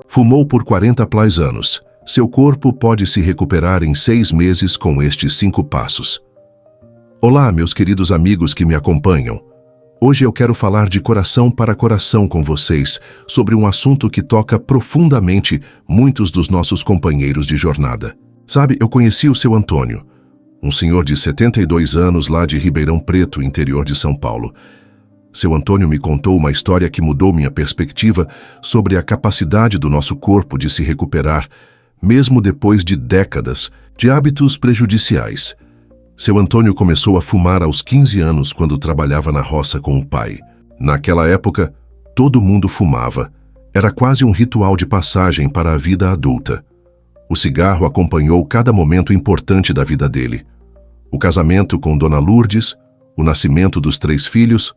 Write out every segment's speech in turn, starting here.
Fumou por 40 anos. Seu corpo pode se recuperar em 6 meses com estes 5 passos. Olá, meus queridos amigos que me acompanham. Hoje eu quero falar de coração para coração com vocês sobre um assunto que toca profundamente muitos dos nossos companheiros de jornada. Sabe, eu conheci o seu Antônio, um senhor de 72 anos lá de Ribeirão Preto, interior de São Paulo. Seu Antônio me contou uma história que mudou minha perspectiva sobre a capacidade do nosso corpo de se recuperar, mesmo depois de décadas de hábitos prejudiciais. Seu Antônio começou a fumar aos 15 anos quando trabalhava na roça com o pai. Naquela época, todo mundo fumava. Era quase um ritual de passagem para a vida adulta. O cigarro acompanhou cada momento importante da vida dele. O casamento com Dona Lourdes, o nascimento dos 3 filhos,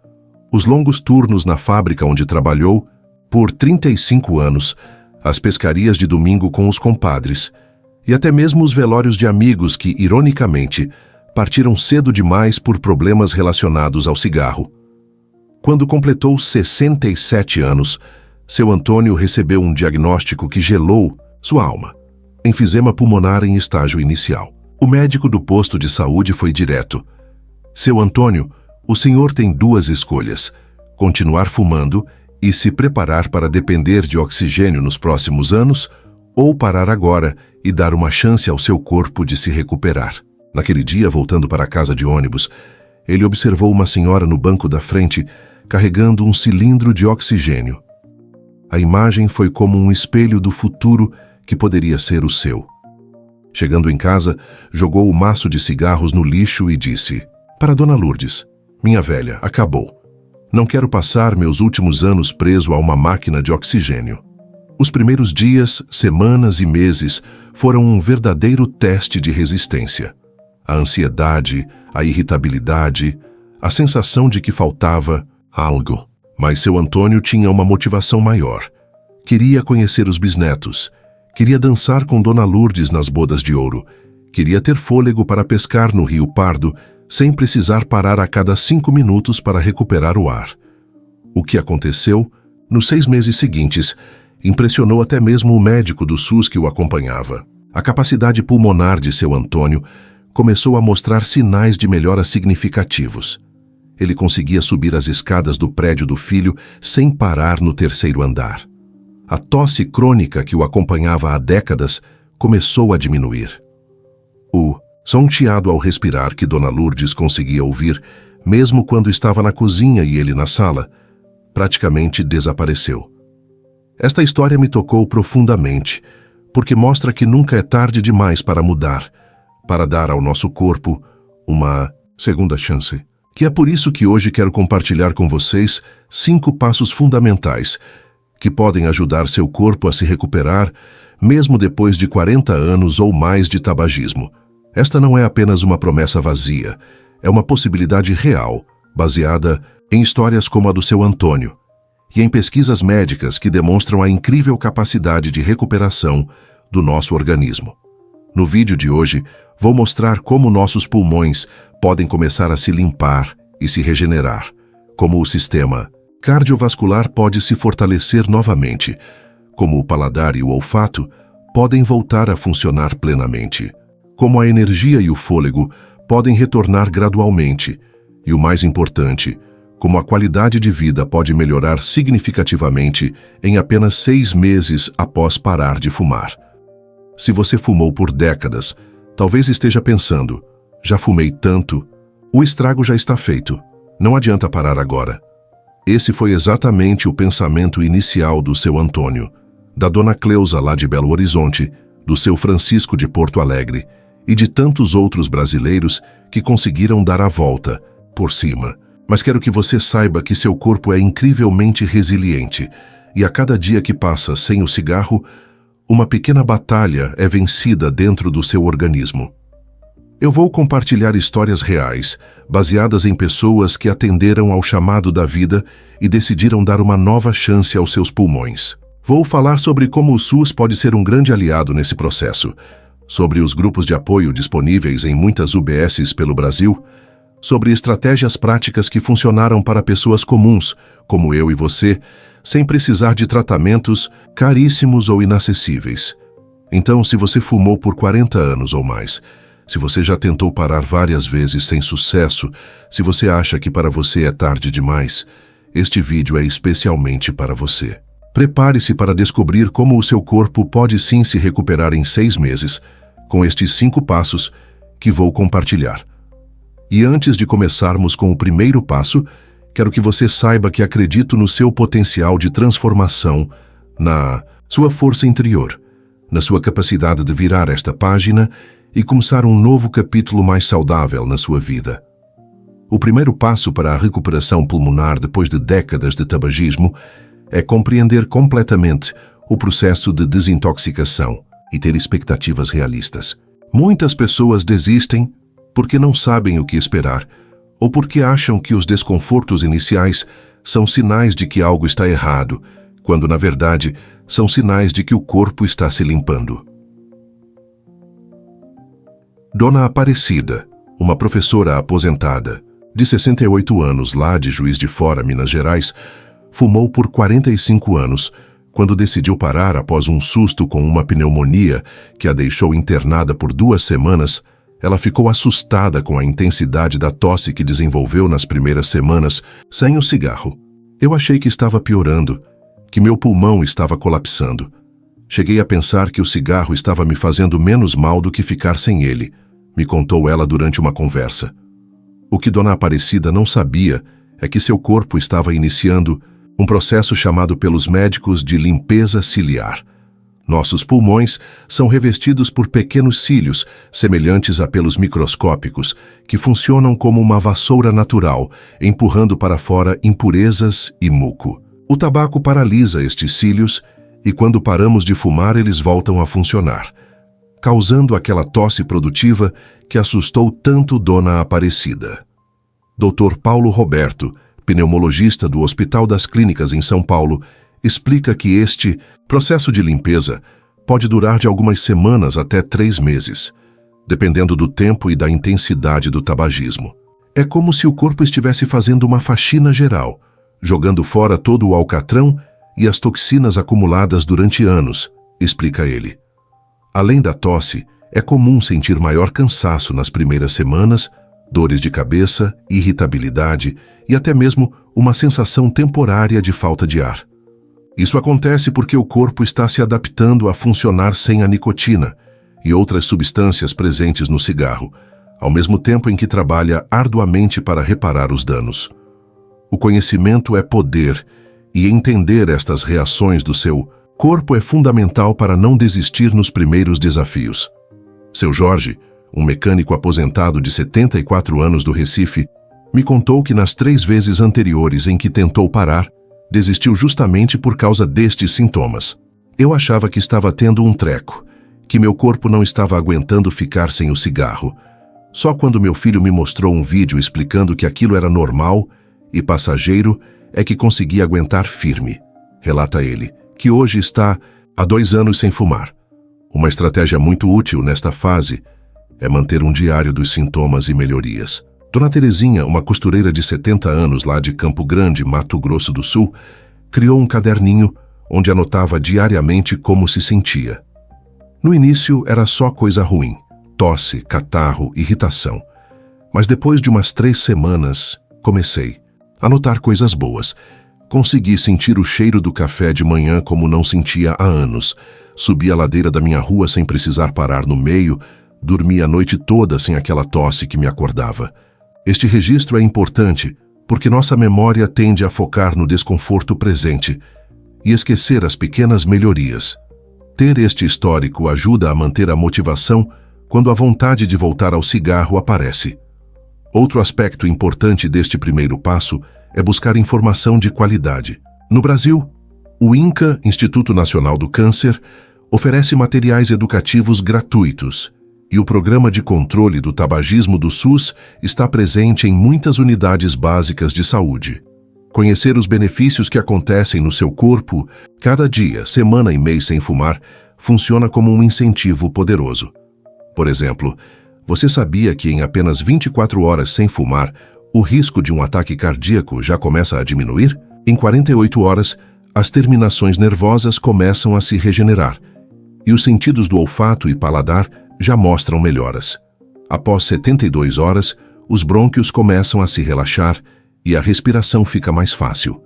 os longos turnos na fábrica onde trabalhou, por 35 anos, as pescarias de domingo com os compadres, e até mesmo os velórios de amigos que, ironicamente, partiram cedo demais por problemas relacionados ao cigarro. Quando completou 67 anos, seu Antônio recebeu um diagnóstico que gelou sua alma: enfisema pulmonar em estágio inicial. O médico do posto de saúde foi direto: seu Antônio, o senhor tem 2 escolhas: continuar fumando e se preparar para depender de oxigênio nos próximos anos, ou parar agora e dar uma chance ao seu corpo de se recuperar. Naquele dia, voltando para a casa de ônibus, ele observou uma senhora no banco da frente carregando um cilindro de oxigênio. A imagem foi como um espelho do futuro que poderia ser o seu. Chegando em casa, jogou o maço de cigarros no lixo e disse: para Dona Lourdes, minha velha, acabou. Não quero passar meus últimos anos preso a uma máquina de oxigênio. Os primeiros dias, semanas e meses foram um verdadeiro teste de resistência. A ansiedade, a irritabilidade, a sensação de que faltava algo. Mas seu Antônio tinha uma motivação maior. Queria conhecer os bisnetos, queria dançar com Dona Lourdes nas bodas de ouro, queria ter fôlego para pescar no Rio Pardo, sem precisar parar a cada 5 minutos para recuperar o ar. O que aconteceu, nos 6 meses seguintes, impressionou até mesmo o médico do SUS que o acompanhava. A capacidade pulmonar de seu Antônio começou a mostrar sinais de melhora significativos. Ele conseguia subir as escadas do prédio do filho sem parar no 3º andar. A tosse crônica que o acompanhava há décadas começou a diminuir. Só um chiado ao respirar que Dona Lourdes conseguia ouvir, mesmo quando estava na cozinha e ele na sala, praticamente desapareceu. Esta história me tocou profundamente, porque mostra que nunca é tarde demais para mudar, para dar ao nosso corpo uma segunda chance. Que é por isso que hoje quero compartilhar com vocês 5 passos fundamentais que podem ajudar seu corpo a se recuperar, mesmo depois de 40 anos ou mais de tabagismo. Esta não é apenas uma promessa vazia, é uma possibilidade real, baseada em histórias como a do seu Antônio e em pesquisas médicas que demonstram a incrível capacidade de recuperação do nosso organismo. No vídeo de hoje, vou mostrar como nossos pulmões podem começar a se limpar e se regenerar, como o sistema cardiovascular pode se fortalecer novamente, como o paladar e o olfato podem voltar a funcionar plenamente, como a energia e o fôlego podem retornar gradualmente, e o mais importante, como a qualidade de vida pode melhorar significativamente em apenas 6 meses após parar de fumar. Se você fumou por décadas, talvez esteja pensando: já fumei tanto, o estrago já está feito, não adianta parar agora. Esse foi exatamente o pensamento inicial do seu Antônio, da Dona Cleusa lá de Belo Horizonte, do seu Francisco de Porto Alegre e de tantos outros brasileiros que conseguiram dar a volta por cima. Mas quero que você saiba que seu corpo é incrivelmente resiliente e a cada dia que passa sem o cigarro, uma pequena batalha é vencida dentro do seu organismo. Eu vou compartilhar histórias reais, baseadas em pessoas que atenderam ao chamado da vida e decidiram dar uma nova chance aos seus pulmões. Vou falar sobre como o SUS pode ser um grande aliado nesse processo, sobre os grupos de apoio disponíveis em muitas UBSs pelo Brasil, sobre estratégias práticas que funcionaram para pessoas comuns, como eu e você, sem precisar de tratamentos caríssimos ou inacessíveis. Então, se você fumou por 40 anos ou mais, se você já tentou parar várias vezes sem sucesso, se você acha que para você é tarde demais, este vídeo é especialmente para você. Prepare-se para descobrir como o seu corpo pode sim se recuperar em 6 meses, com estes 5 passos que vou compartilhar. E antes de começarmos com o primeiro passo, quero que você saiba que acredito no seu potencial de transformação, na sua força interior, na sua capacidade de virar esta página e começar um novo capítulo mais saudável na sua vida. O primeiro passo para a recuperação pulmonar depois de décadas de tabagismo é compreender completamente o processo de desintoxicação e ter expectativas realistas. Muitas pessoas desistem porque não sabem o que esperar ou porque acham que os desconfortos iniciais são sinais de que algo está errado, quando, na verdade, são sinais de que o corpo está se limpando. Dona Aparecida, uma professora aposentada, de 68 anos lá de Juiz de Fora, Minas Gerais, fumou por 45 anos, quando decidiu parar após um susto com uma pneumonia que a deixou internada por 2 semanas. Ela ficou assustada com a intensidade da tosse que desenvolveu nas primeiras semanas sem o cigarro. Eu achei que estava piorando, que meu pulmão estava colapsando. Cheguei a pensar que o cigarro estava me fazendo menos mal do que ficar sem ele, me contou ela durante uma conversa. O que Dona Aparecida não sabia é que seu corpo estava iniciando um processo chamado pelos médicos de limpeza ciliar. Nossos pulmões são revestidos por pequenos cílios, semelhantes a pelos microscópicos, que funcionam como uma vassoura natural, empurrando para fora impurezas e muco. O tabaco paralisa estes cílios e quando paramos de fumar eles voltam a funcionar, causando aquela tosse produtiva que assustou tanto Dona Aparecida. Dr. Paulo Roberto, pneumologista do Hospital das Clínicas em São Paulo, explica que este processo de limpeza pode durar de algumas semanas até 3 meses, dependendo do tempo e da intensidade do tabagismo. É como se o corpo estivesse fazendo uma faxina geral, jogando fora todo o alcatrão e as toxinas acumuladas durante anos, explica ele. Além da tosse, é comum sentir maior cansaço nas primeiras semanas, dores de cabeça, irritabilidade e até mesmo uma sensação temporária de falta de ar. Isso acontece porque o corpo está se adaptando a funcionar sem a nicotina e outras substâncias presentes no cigarro, ao mesmo tempo em que trabalha arduamente para reparar os danos. O conhecimento é poder e entender estas reações do seu corpo é fundamental para não desistir nos primeiros desafios. Seu Jorge, um mecânico aposentado de 74 anos do Recife, me contou que nas 3 vezes anteriores em que tentou parar, desistiu justamente por causa destes sintomas. Eu achava que estava tendo um treco, que meu corpo não estava aguentando ficar sem o cigarro. Só quando meu filho me mostrou um vídeo explicando que aquilo era normal e passageiro é que consegui aguentar firme, relata ele, que hoje está há 2 anos sem fumar. Uma estratégia muito útil nesta fase é manter um diário dos sintomas e melhorias. Dona Terezinha, uma costureira de 70 anos lá de Campo Grande, Mato Grosso do Sul, criou um caderninho onde anotava diariamente como se sentia. No início era só coisa ruim, tosse, catarro, irritação. Mas depois de umas 3 semanas, comecei a notar coisas boas. Consegui sentir o cheiro do café de manhã como não sentia há anos. Subi a ladeira da minha rua sem precisar parar no meio, dormi a noite toda sem aquela tosse que me acordava. Este registro é importante porque nossa memória tende a focar no desconforto presente e esquecer as pequenas melhorias. Ter este histórico ajuda a manter a motivação quando a vontade de voltar ao cigarro aparece. Outro aspecto importante deste primeiro passo é buscar informação de qualidade. No Brasil, o INCA, Instituto Nacional do Câncer, oferece materiais educativos gratuitos e o Programa de Controle do Tabagismo do SUS está presente em muitas unidades básicas de saúde. Conhecer os benefícios que acontecem no seu corpo, cada dia, semana e mês sem fumar, funciona como um incentivo poderoso. Por exemplo, Você sabia que em apenas 24 horas sem fumar, o risco de um ataque cardíaco já começa a diminuir? Em 48 horas, as terminações nervosas começam a se regenerar e os sentidos do olfato e paladar já mostram melhoras. Após 72 horas, os brônquios começam a se relaxar e a respiração fica mais fácil.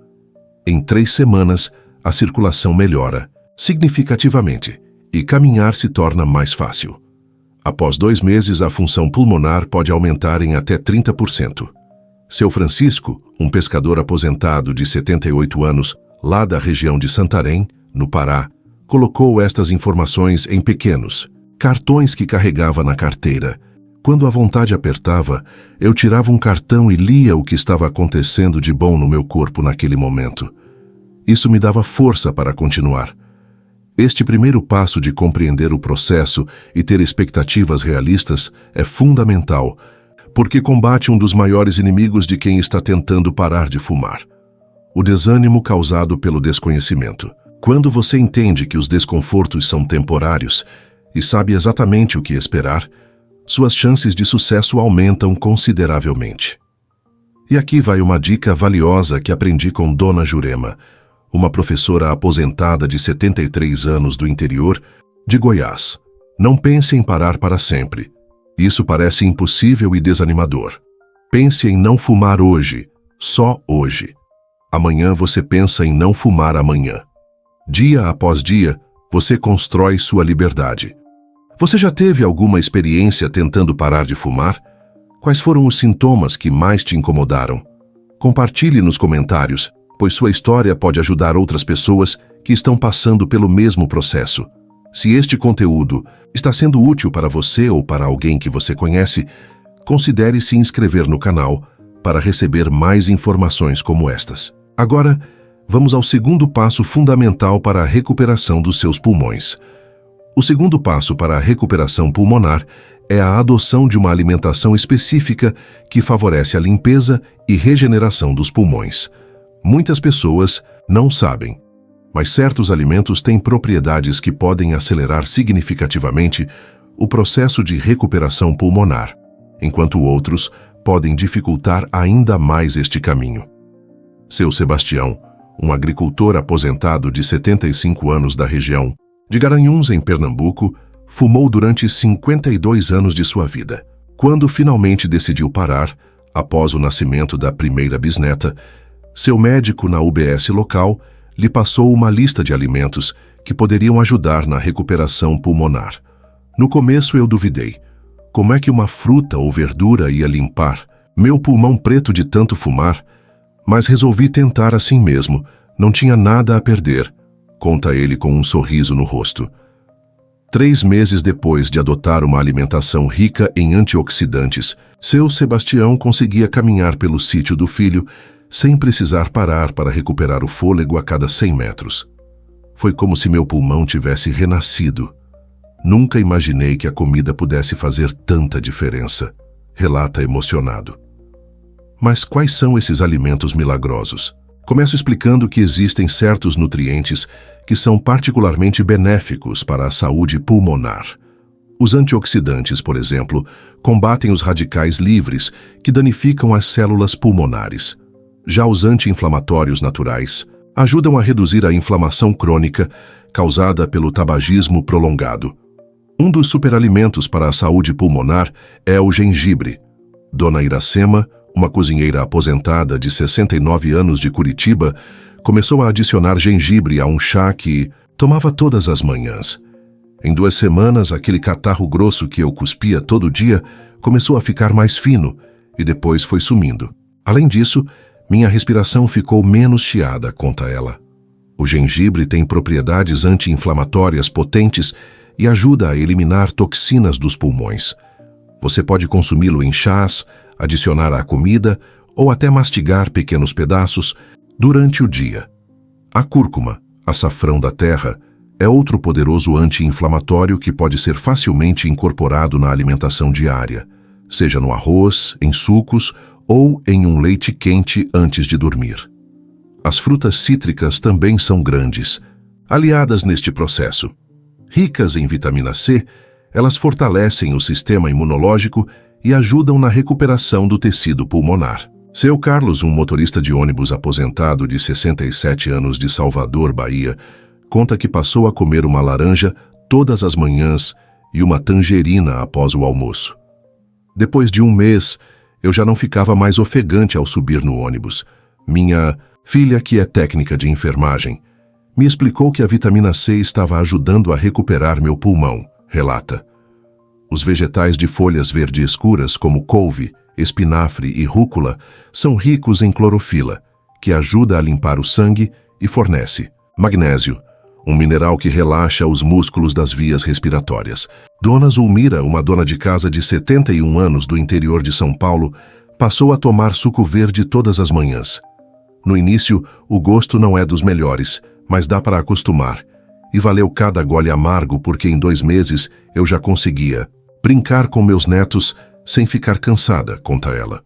Em 3 semanas, a circulação melhora significativamente e caminhar se torna mais fácil. Após 2 meses, a função pulmonar pode aumentar em até 30%. Seu Francisco, um pescador aposentado de 78 anos, lá da região de Santarém, no Pará, colocou estas informações em pequenos cartões que carregava na carteira. Quando a vontade apertava, eu tirava um cartão e lia o que estava acontecendo de bom no meu corpo naquele momento. Isso me dava força para continuar. Este primeiro passo de compreender o processo e ter expectativas realistas é fundamental, porque combate um dos maiores inimigos de quem está tentando parar de fumar: o desânimo causado pelo desconhecimento. Quando você entende que os desconfortos são temporários e sabe exatamente o que esperar, suas chances de sucesso aumentam consideravelmente. E aqui vai uma dica valiosa que aprendi com Dona Jurema, uma professora aposentada de 73 anos do interior de Goiás. Não pense em parar para sempre. Isso parece impossível e desanimador. Pense em não fumar hoje, só hoje. Amanhã você pensa em não fumar amanhã. Dia após dia, você constrói sua liberdade. Você já teve alguma experiência tentando parar de fumar? Quais foram os sintomas que mais te incomodaram? Compartilhe nos comentários, pois sua história pode ajudar outras pessoas que estão passando pelo mesmo processo. Se este conteúdo está sendo útil para você ou para alguém que você conhece, considere se inscrever no canal para receber mais informações como estas. Agora, vamos ao segundo passo fundamental para a recuperação dos seus pulmões. O segundo passo para a recuperação pulmonar é a adoção de uma alimentação específica que favorece a limpeza e regeneração dos pulmões. Muitas pessoas não sabem, mas certos alimentos têm propriedades que podem acelerar significativamente o processo de recuperação pulmonar, enquanto outros podem dificultar ainda mais este caminho. Seu Sebastião, um agricultor aposentado de 75 anos da região de Garanhuns, em Pernambuco, fumou durante 52 anos de sua vida. Quando finalmente decidiu parar, após o nascimento da primeira bisneta, seu médico na UBS local lhe passou uma lista de alimentos que poderiam ajudar na recuperação pulmonar. No começo eu duvidei. Como é que uma fruta ou verdura ia limpar meu pulmão preto de tanto fumar? Mas resolvi tentar assim mesmo, não tinha nada a perder, conta ele com um sorriso no rosto. 3 meses depois de adotar uma alimentação rica em antioxidantes, seu Sebastião conseguia caminhar pelo sítio do filho sem precisar parar para recuperar o fôlego a cada 100 metros. Foi como se meu pulmão tivesse renascido. Nunca imaginei que a comida pudesse fazer tanta diferença, relata emocionado. Mas quais são esses alimentos milagrosos? Começo explicando que existem certos nutrientes que são particularmente benéficos para a saúde pulmonar. Os antioxidantes, por exemplo, combatem os radicais livres que danificam as células pulmonares. Já os anti-inflamatórios naturais ajudam a reduzir a inflamação crônica causada pelo tabagismo prolongado. Um dos superalimentos para a saúde pulmonar é o gengibre. Dona Iracema, uma cozinheira aposentada de 69 anos de Curitiba, começou a adicionar gengibre a um chá que tomava todas as manhãs. Em 2 semanas, aquele catarro grosso que eu cuspia todo dia começou a ficar mais fino e depois foi sumindo. Além disso, minha respiração ficou menos chiada, conta ela. O gengibre tem propriedades anti-inflamatórias potentes e ajuda a eliminar toxinas dos pulmões. Você pode consumi-lo em chás, adicionar à comida ou até mastigar pequenos pedaços durante o dia. A cúrcuma, açafrão da terra, é outro poderoso anti-inflamatório que pode ser facilmente incorporado na alimentação diária, seja no arroz, em sucos ou em um leite quente antes de dormir. As frutas cítricas também são grandes aliadas neste processo. Ricas em vitamina C, Elas fortalecem o sistema imunológico e ajudam na recuperação do tecido pulmonar. Seu Carlos, um motorista de ônibus aposentado de 67 anos de Salvador, Bahia, conta que passou a comer uma laranja todas as manhãs e uma tangerina após o almoço. Depois de um mês, eu já não ficava mais ofegante ao subir no ônibus. Minha filha, que é técnica de enfermagem, me explicou que a vitamina C estava ajudando a recuperar meu pulmão, relata. Os vegetais de folhas verde escuras, como couve, espinafre e rúcula, são ricos em clorofila, que ajuda a limpar o sangue e fornece magnésio, um mineral que relaxa os músculos das vias respiratórias. Dona Zulmira, uma dona de casa de 71 anos do interior de São Paulo, passou a tomar suco verde todas as manhãs. No início, o gosto não é dos melhores, mas dá para acostumar. E valeu cada gole amargo porque em 2 meses eu já conseguia brincar com meus netos sem ficar cansada, conta ela.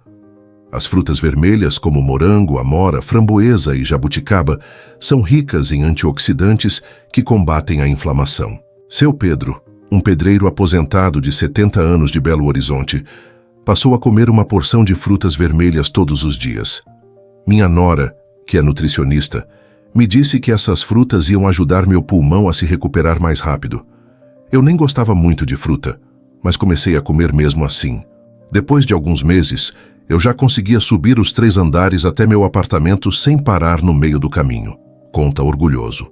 As frutas vermelhas como morango, amora, framboesa e jabuticaba são ricas em antioxidantes que combatem a inflamação. Seu Pedro, um pedreiro aposentado de 70 anos de Belo Horizonte, passou a comer uma porção de frutas vermelhas todos os dias. Minha nora, que é nutricionista, me disse que essas frutas iam ajudar meu pulmão a se recuperar mais rápido. Eu nem gostava muito de fruta, mas comecei a comer mesmo assim. Depois de alguns meses, eu já conseguia subir os 3 andares até meu apartamento sem parar no meio do caminho, conta orgulhoso.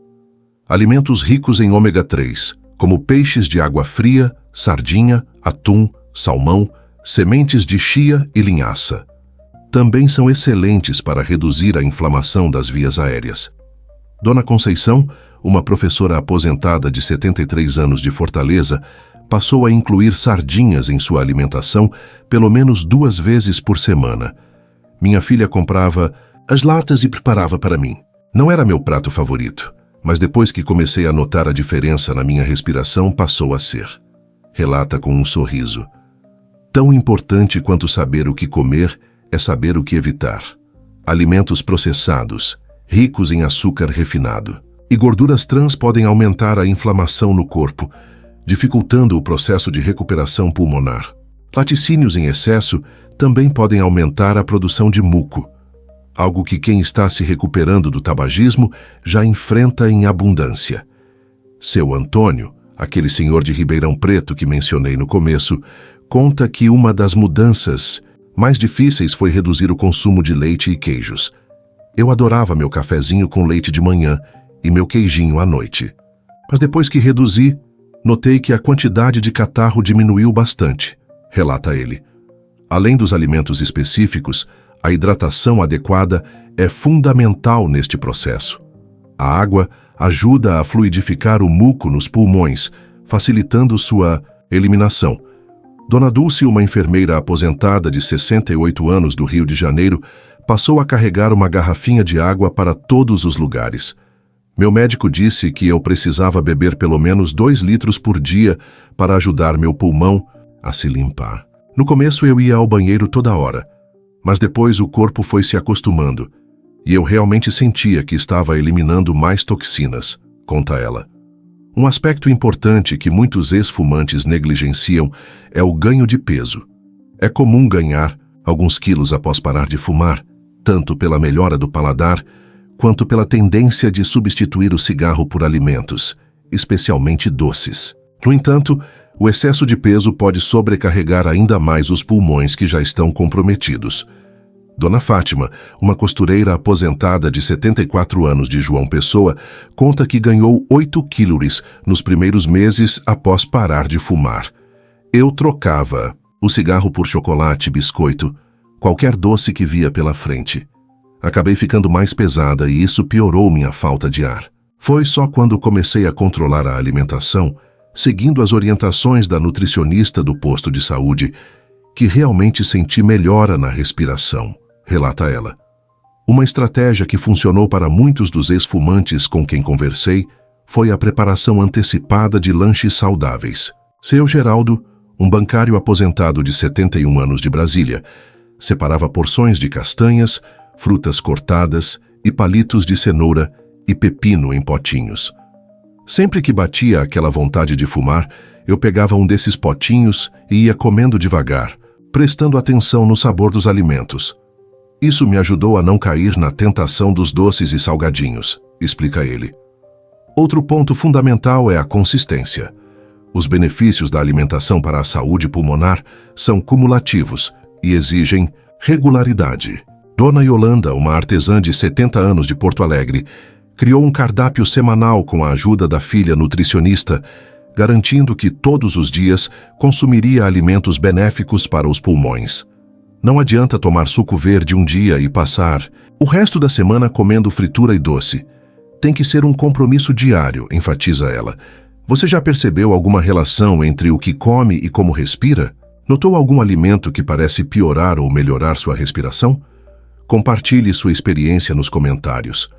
Alimentos ricos em ômega 3, como peixes de água fria, sardinha, atum, salmão, sementes de chia e linhaça. Também são excelentes para reduzir a inflamação das vias aéreas. Dona Conceição, uma professora aposentada de 73 anos de Fortaleza, passou a incluir sardinhas em sua alimentação pelo menos 2 vezes por semana. Minha filha comprava as latas e preparava para mim. Não era meu prato favorito, mas depois que comecei a notar a diferença na minha respiração, passou a ser. Relata com um sorriso. Tão importante quanto saber o que comer é saber o que evitar. Alimentos processados, ricos em açúcar refinado, e gorduras trans podem aumentar a inflamação no corpo, dificultando o processo de recuperação pulmonar. Laticínios em excesso também podem aumentar a produção de muco, algo que quem está se recuperando do tabagismo já enfrenta em abundância. Seu Antônio, aquele senhor de Ribeirão Preto que mencionei no começo, conta que uma das mudanças mais difíceis foi reduzir o consumo de leite e queijos. Eu adorava meu cafezinho com leite de manhã e meu queijinho à noite. Mas depois que reduzi, notei que a quantidade de catarro diminuiu bastante, relata ele. Além dos alimentos específicos, a hidratação adequada é fundamental neste processo. A água ajuda a fluidificar o muco nos pulmões, facilitando sua eliminação. Dona Dulce, uma enfermeira aposentada de 68 anos do Rio de Janeiro, passou a carregar uma garrafinha de água para todos os lugares. Meu médico disse que eu precisava beber pelo menos 2 litros por dia para ajudar meu pulmão a se limpar. No começo eu ia ao banheiro toda hora, mas depois o corpo foi se acostumando e eu realmente sentia que estava eliminando mais toxinas, conta ela. Um aspecto importante que muitos ex-fumantes negligenciam é o ganho de peso. É comum ganhar alguns quilos após parar de fumar, tanto pela melhora do paladar, quanto pela tendência de substituir o cigarro por alimentos, especialmente doces. No entanto, o excesso de peso pode sobrecarregar ainda mais os pulmões que já estão comprometidos. Dona Fátima, uma costureira aposentada de 74 anos de João Pessoa, conta que ganhou 8 quilos nos primeiros meses após parar de fumar. Eu trocava o cigarro por chocolate, biscoito, qualquer doce que via pela frente. Acabei ficando mais pesada e isso piorou minha falta de ar. Foi só quando comecei a controlar a alimentação, seguindo as orientações da nutricionista do posto de saúde, que realmente senti melhora na respiração, relata ela. Uma estratégia que funcionou para muitos dos ex-fumantes com quem conversei foi a preparação antecipada de lanches saudáveis. Seu Geraldo, um bancário aposentado de 71 anos de Brasília, separava porções de castanhas, frutas cortadas e palitos de cenoura e pepino em potinhos. Sempre que batia aquela vontade de fumar, eu pegava um desses potinhos e ia comendo devagar, prestando atenção no sabor dos alimentos. Isso me ajudou a não cair na tentação dos doces e salgadinhos, explica ele. Outro ponto fundamental é a consistência. Os benefícios da alimentação para a saúde pulmonar são cumulativos e exigem regularidade. Dona Yolanda, uma artesã de 70 anos de Porto Alegre, criou um cardápio semanal com a ajuda da filha nutricionista, garantindo que todos os dias consumiria alimentos benéficos para os pulmões. Não adianta tomar suco verde um dia e passar o resto da semana comendo fritura e doce. Tem que ser um compromisso diário, enfatiza ela. Você já percebeu alguma relação entre o que come e como respira? Notou algum alimento que parece piorar ou melhorar sua respiração? Compartilhe sua experiência nos comentários.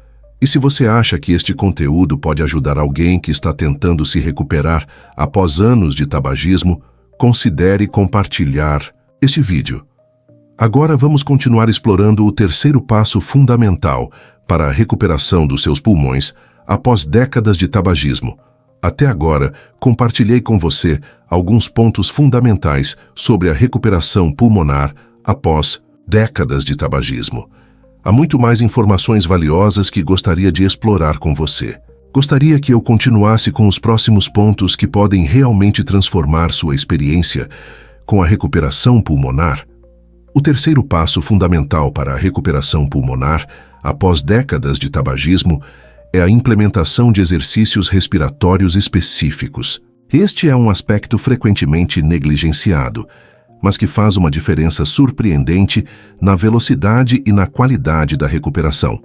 E se você acha que este conteúdo pode ajudar alguém que está tentando se recuperar após anos de tabagismo, considere compartilhar este vídeo. Agora vamos continuar explorando o terceiro passo fundamental para a recuperação dos seus pulmões após décadas de tabagismo. Até agora, compartilhei com você alguns pontos fundamentais sobre a recuperação pulmonar após décadas de tabagismo. Há muito mais informações valiosas que gostaria de explorar com você. Gostaria que eu continuasse com os próximos pontos que podem realmente transformar sua experiência com a recuperação pulmonar? O terceiro passo fundamental para a recuperação pulmonar após décadas de tabagismo é a implementação de exercícios respiratórios específicos. Este é um aspecto frequentemente negligenciado, mas que faz uma diferença surpreendente na velocidade e na qualidade da recuperação.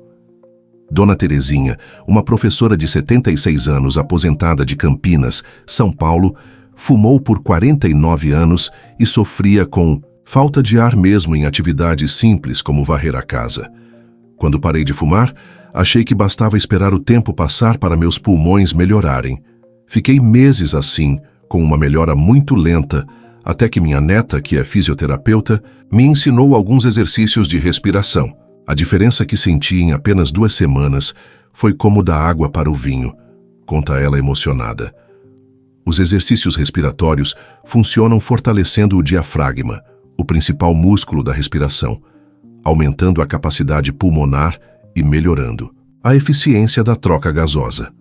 Dona Terezinha, uma professora de 76 anos aposentada de Campinas, São Paulo, fumou por 49 anos e sofria com falta de ar mesmo em atividades simples como varrer a casa. Quando parei de fumar, achei que bastava esperar o tempo passar para meus pulmões melhorarem. Fiquei meses assim, com uma melhora muito lenta, até que minha neta, que é fisioterapeuta, me ensinou alguns exercícios de respiração. A diferença que senti em apenas 2 semanas foi como da água para o vinho, conta ela emocionada. Os exercícios respiratórios funcionam fortalecendo o diafragma, o principal músculo da respiração, aumentando a capacidade pulmonar e melhorando a eficiência da troca gasosa.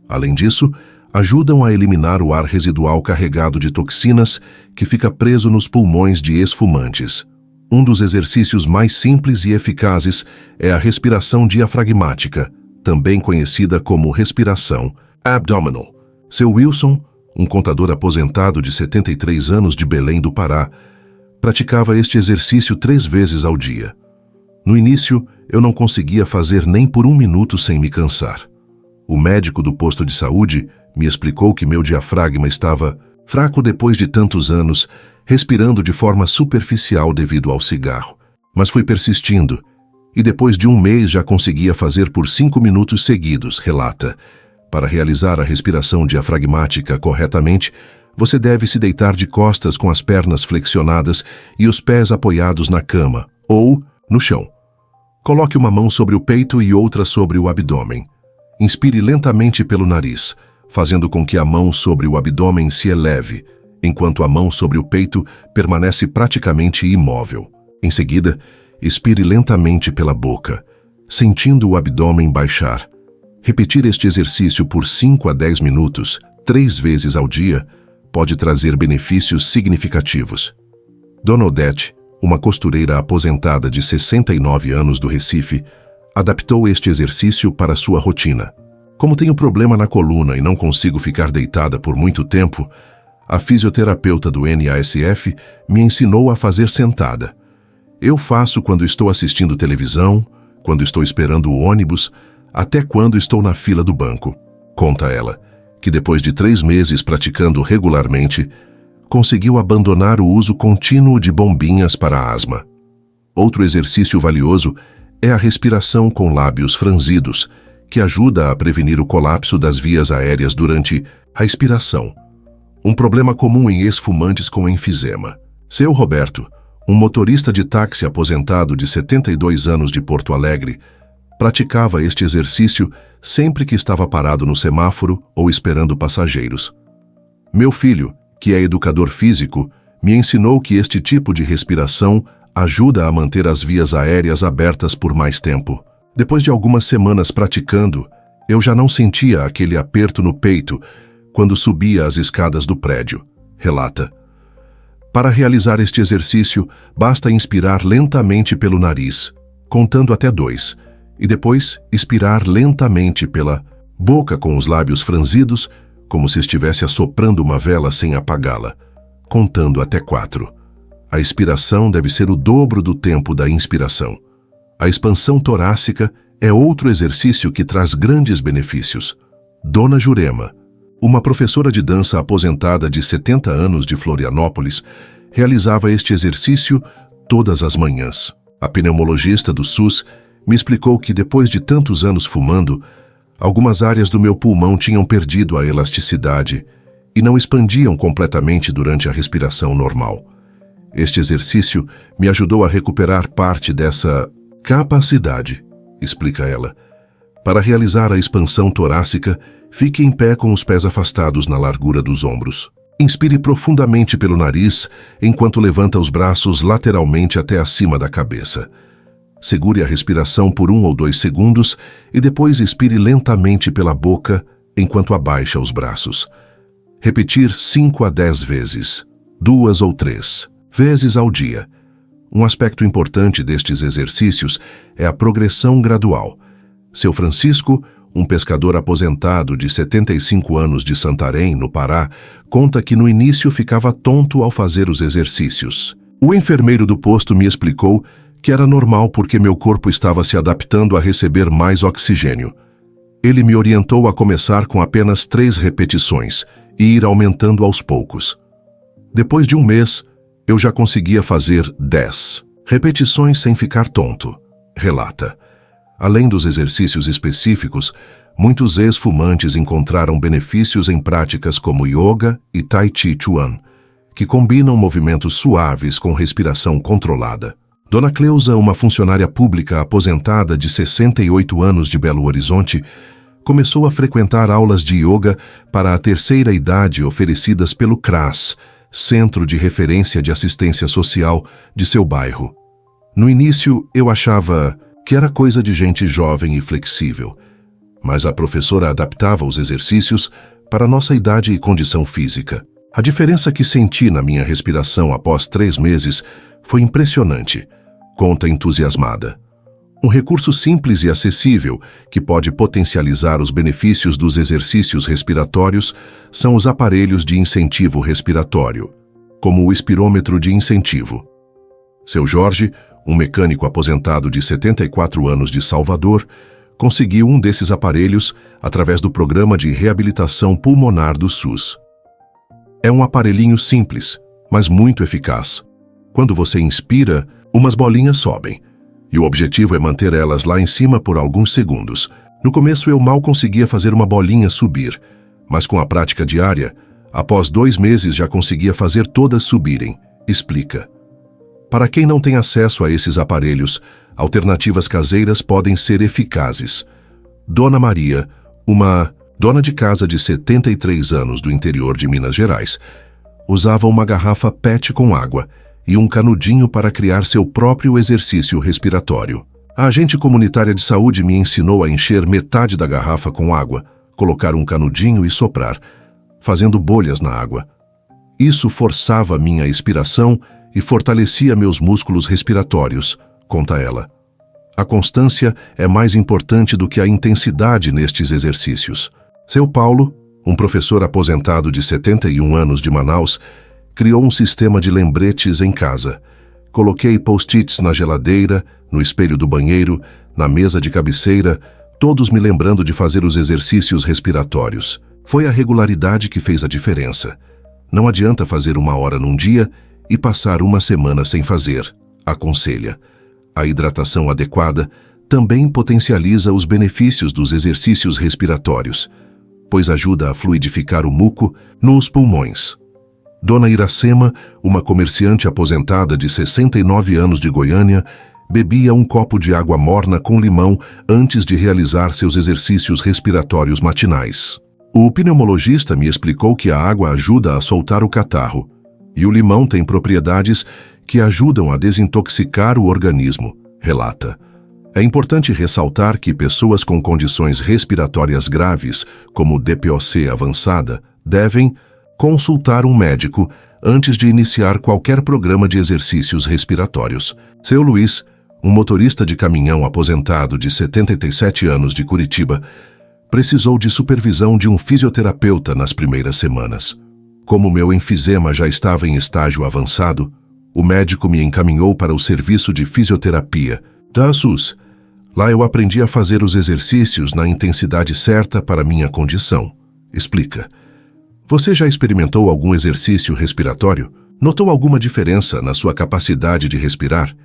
Além disso, ajudam a eliminar o ar residual carregado de toxinas que fica preso nos pulmões de ex-fumantes. Um dos exercícios mais simples e eficazes é a respiração diafragmática, também conhecida como respiração abdominal. Seu Wilson, um contador aposentado de 73 anos de Belém do Pará, praticava este exercício 3 vezes ao dia. No início, eu não conseguia fazer nem por 1 minuto sem me cansar. O médico do posto de saúde me explicou que meu diafragma estava fraco depois de tantos anos, respirando de forma superficial devido ao cigarro. Mas fui persistindo, e depois de 1 mês já conseguia fazer por 5 minutos seguidos, relata. Para realizar a respiração diafragmática corretamente, você deve se deitar de costas com as pernas flexionadas e os pés apoiados na cama, ou no chão. Coloque uma mão sobre o peito e outra sobre o abdômen. Inspire lentamente pelo nariz, fazendo com que a mão sobre o abdômen se eleve, enquanto a mão sobre o peito permanece praticamente imóvel. Em seguida, expire lentamente pela boca, sentindo o abdômen baixar. Repetir este exercício por 5 a 10 minutos, 3 vezes ao dia, pode trazer benefícios significativos. Dona Odete, uma costureira aposentada de 69 anos do Recife, adaptou este exercício para sua rotina. Como tenho problema na coluna e não consigo ficar deitada por muito tempo, a fisioterapeuta do NASF me ensinou a fazer sentada. Eu faço quando estou assistindo televisão, quando estou esperando o ônibus, até quando estou na fila do banco. Conta ela, que depois de 3 meses praticando regularmente, conseguiu abandonar o uso contínuo de bombinhas para asma. Outro exercício valioso é a respiração com lábios franzidos, que ajuda a prevenir o colapso das vias aéreas durante a expiração. Um problema comum em ex-fumantes com enfisema. Seu Roberto, um motorista de táxi aposentado de 72 anos de Porto Alegre, praticava este exercício sempre que estava parado no semáforo ou esperando passageiros. Meu filho, que é educador físico, me ensinou que este tipo de respiração ajuda a manter as vias aéreas abertas por mais tempo. Depois de algumas semanas praticando, eu já não sentia aquele aperto no peito quando subia as escadas do prédio, relata. Para realizar este exercício, basta inspirar lentamente pelo nariz, contando até 2, e depois expirar lentamente pela boca com os lábios franzidos, como se estivesse assoprando uma vela sem apagá-la, contando até 4. A expiração deve ser o dobro do tempo da inspiração. A expansão torácica é outro exercício que traz grandes benefícios. Dona Jurema, uma professora de dança aposentada de 70 anos de Florianópolis, realizava este exercício todas as manhãs. A pneumologista do SUS me explicou que depois de tantos anos fumando, algumas áreas do meu pulmão tinham perdido a elasticidade e não expandiam completamente durante a respiração normal. Este exercício me ajudou a recuperar parte dessa capacidade, explica ela. Para realizar a expansão torácica, fique em pé com os pés afastados na largura dos ombros. Inspire profundamente pelo nariz enquanto levanta os braços lateralmente até acima da cabeça. Segure a respiração por 1 ou 2 segundos e depois expire lentamente pela boca enquanto abaixa os braços. Repetir 5 a 10 vezes, 2 ou 3 vezes ao dia. Um aspecto importante destes exercícios é a progressão gradual. Seu Francisco, um pescador aposentado de 75 anos de Santarém, no Pará, conta que no início ficava tonto ao fazer os exercícios. O enfermeiro do posto me explicou que era normal porque meu corpo estava se adaptando a receber mais oxigênio. Ele me orientou a começar com apenas 3 repetições e ir aumentando aos poucos. Depois de 1 mês, eu já conseguia fazer 10 repetições sem ficar tonto, relata. Além dos exercícios específicos, muitos ex-fumantes encontraram benefícios em práticas como yoga e tai chi chuan, que combinam movimentos suaves com respiração controlada. Dona Cleusa, uma funcionária pública aposentada de 68 anos de Belo Horizonte, começou a frequentar aulas de yoga para a terceira idade oferecidas pelo CRAS, Centro de Referência de Assistência Social de seu bairro. No início, eu achava que era coisa de gente jovem e flexível, mas a professora adaptava os exercícios para nossa idade e condição física. A diferença que senti na minha respiração após 3 meses foi impressionante, conta entusiasmada. Um recurso simples e acessível que pode potencializar os benefícios dos exercícios respiratórios são os aparelhos de incentivo respiratório, como o espirômetro de incentivo. Seu Jorge, um mecânico aposentado de 74 anos de Salvador, conseguiu um desses aparelhos através do Programa de Reabilitação Pulmonar do SUS. É um aparelhinho simples, mas muito eficaz. Quando você inspira, umas bolinhas sobem, e o objetivo é manter elas lá em cima por alguns segundos. No começo eu mal conseguia fazer uma bolinha subir, mas com a prática diária, após 2 meses já conseguia fazer todas subirem, explica. Para quem não tem acesso a esses aparelhos, alternativas caseiras podem ser eficazes. Dona Maria, uma dona de casa de 73 anos do interior de Minas Gerais, usava uma garrafa PET com água e um canudinho para criar seu próprio exercício respiratório. A agente comunitária de saúde me ensinou a encher metade da garrafa com água, colocar um canudinho e soprar, fazendo bolhas na água. Isso forçava minha expiração e fortalecia meus músculos respiratórios, conta ela. A constância é mais importante do que a intensidade nestes exercícios. Seu Paulo, um professor aposentado de 71 anos de Manaus, criou um sistema de lembretes em casa. Coloquei post-its na geladeira, no espelho do banheiro, na mesa de cabeceira, todos me lembrando de fazer os exercícios respiratórios. Foi a regularidade que fez a diferença. Não adianta fazer 1 hora num dia e passar 1 semana sem fazer, aconselha. A hidratação adequada também potencializa os benefícios dos exercícios respiratórios, pois ajuda a fluidificar o muco nos pulmões. Dona Iracema, uma comerciante aposentada de 69 anos de Goiânia, bebia um copo de água morna com limão antes de realizar seus exercícios respiratórios matinais. O pneumologista me explicou que a água ajuda a soltar o catarro e o limão tem propriedades que ajudam a desintoxicar o organismo, relata. É importante ressaltar que pessoas com condições respiratórias graves, como DPOC avançada, devem consultar um médico antes de iniciar qualquer programa de exercícios respiratórios. Seu Luiz, um motorista de caminhão aposentado de 77 anos de Curitiba, precisou de supervisão de um fisioterapeuta nas primeiras semanas. Como meu enfisema já estava em estágio avançado, o médico me encaminhou para o serviço de fisioterapia da SUS. Lá eu aprendi a fazer os exercícios na intensidade certa para minha condição. Explica. Você já experimentou algum exercício respiratório? Notou alguma diferença na sua capacidade de respirar?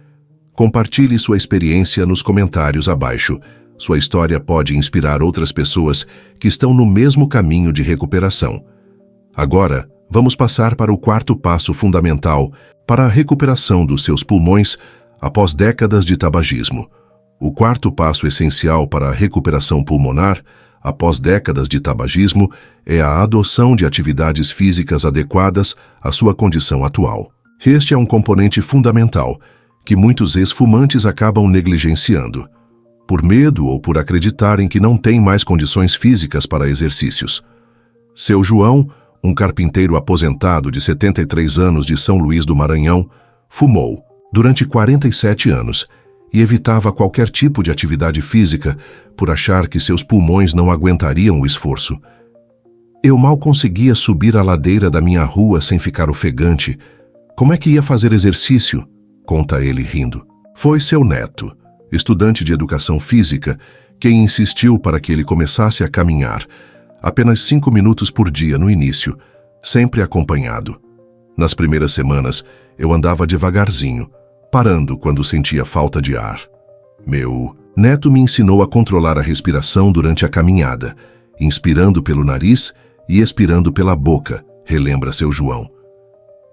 Compartilhe sua experiência nos comentários abaixo. Sua história pode inspirar outras pessoas que estão no mesmo caminho de recuperação. Agora, vamos passar para o quarto passo fundamental para a recuperação dos seus pulmões após décadas de tabagismo. O quarto passo essencial para a recuperação pulmonar após décadas de tabagismo é a adoção de atividades físicas adequadas à sua condição atual. Este é um componente fundamental que muitos ex-fumantes acabam negligenciando, por medo ou por acreditarem que não têm mais condições físicas para exercícios. Seu João, um carpinteiro aposentado de 73 anos de São Luís do Maranhão, fumou durante 47 anos e evitava qualquer tipo de atividade física por achar que seus pulmões não aguentariam o esforço. Eu mal conseguia subir a ladeira da minha rua sem ficar ofegante. Como é que ia fazer exercício? Conta ele rindo. Foi seu neto, estudante de educação física, quem insistiu para que ele começasse a caminhar, apenas 5 minutos por dia no início, sempre acompanhado. Nas primeiras semanas, eu andava devagarzinho, parando quando sentia falta de ar. Meu neto me ensinou a controlar a respiração durante a caminhada, inspirando pelo nariz e expirando pela boca, relembra seu João.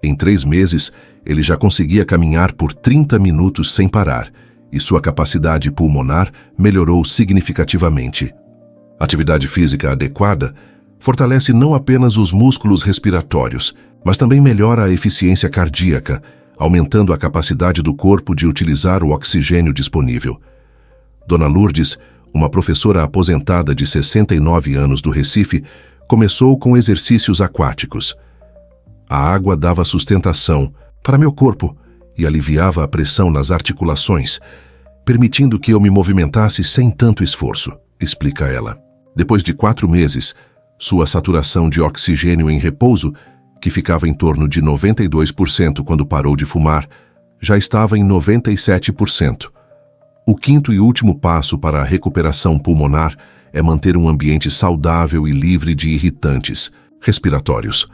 Em 3 meses, ele já conseguia caminhar por 30 minutos sem parar, e sua capacidade pulmonar melhorou significativamente. Atividade física adequada fortalece não apenas os músculos respiratórios, mas também melhora a eficiência cardíaca, aumentando a capacidade do corpo de utilizar o oxigênio disponível. Dona Lourdes, uma professora aposentada de 69 anos do Recife, começou com exercícios aquáticos. A água dava sustentação para meu corpo e aliviava a pressão nas articulações, permitindo que eu me movimentasse sem tanto esforço, explica ela. Depois de 4 meses, sua saturação de oxigênio em repouso, que ficava em torno de 92% quando parou de fumar, já estava em 97%. O quinto e último passo para a recuperação pulmonar é manter um ambiente saudável e livre de irritantes respiratórios.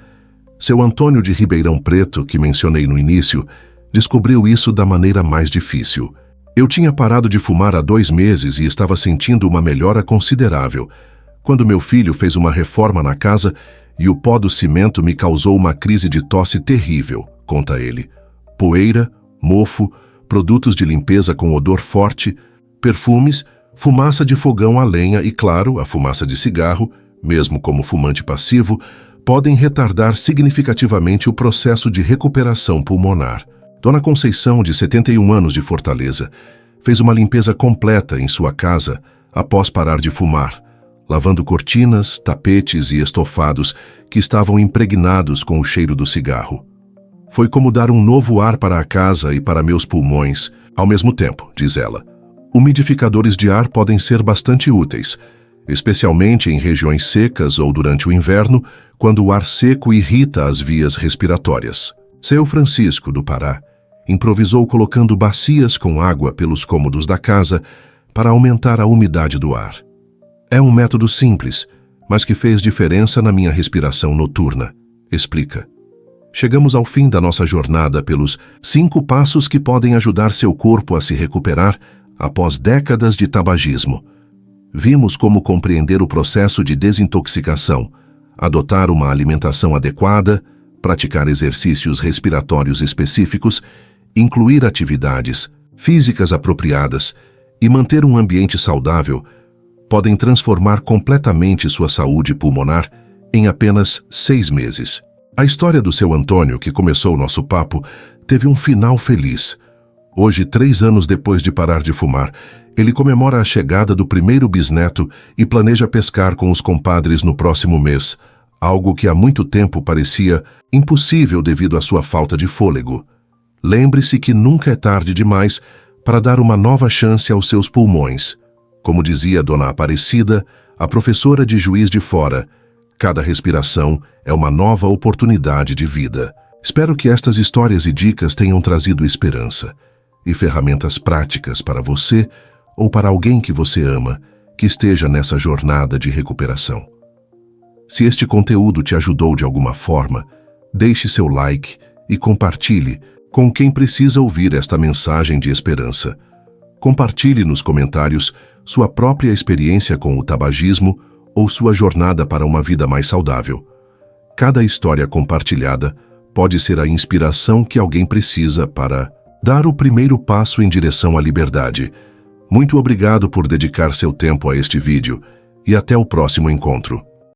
Seu Antônio de Ribeirão Preto, que mencionei no início, descobriu isso da maneira mais difícil. Eu tinha parado de fumar há 2 meses e estava sentindo uma melhora considerável, quando meu filho fez uma reforma na casa e o pó do cimento me causou uma crise de tosse terrível, conta ele. Poeira, mofo, produtos de limpeza com odor forte, perfumes, fumaça de fogão a lenha e, claro, a fumaça de cigarro, mesmo como fumante passivo, podem retardar significativamente o processo de recuperação pulmonar. Dona Conceição, de 71 anos de Fortaleza, fez uma limpeza completa em sua casa após parar de fumar, lavando cortinas, tapetes e estofados que estavam impregnados com o cheiro do cigarro. Foi como dar um novo ar para a casa e para meus pulmões, ao mesmo tempo, diz ela. Umidificadores de ar podem ser bastante úteis, especialmente em regiões secas ou durante o inverno, quando o ar seco irrita as vias respiratórias. Seu Francisco, do Pará, improvisou colocando bacias com água pelos cômodos da casa para aumentar a umidade do ar. É um método simples, mas que fez diferença na minha respiração noturna, explica. Chegamos ao fim da nossa jornada pelos 5 passos que podem ajudar seu corpo a se recuperar após décadas de tabagismo. Vimos como compreender o processo de desintoxicação, adotar uma alimentação adequada, praticar exercícios respiratórios específicos, incluir atividades físicas apropriadas e manter um ambiente saudável podem transformar completamente sua saúde pulmonar em apenas 6 meses. A história do seu Antônio, que começou o nosso papo, teve um final feliz. Hoje, 3 anos depois de parar de fumar, ele comemora a chegada do primeiro bisneto e planeja pescar com os compadres no próximo mês, algo que há muito tempo parecia impossível devido à sua falta de fôlego. Lembre-se que nunca é tarde demais para dar uma nova chance aos seus pulmões. Como dizia Dona Aparecida, a professora de Juiz de Fora, cada respiração é uma nova oportunidade de vida. Espero que estas histórias e dicas tenham trazido esperança e ferramentas práticas para você ou para alguém que você ama, que esteja nessa jornada de recuperação. Se este conteúdo te ajudou de alguma forma, deixe seu like e compartilhe com quem precisa ouvir esta mensagem de esperança. Compartilhe nos comentários sua própria experiência com o tabagismo ou sua jornada para uma vida mais saudável. Cada história compartilhada pode ser a inspiração que alguém precisa para dar o primeiro passo em direção à liberdade. Muito obrigado por dedicar seu tempo a este vídeo e até o próximo encontro.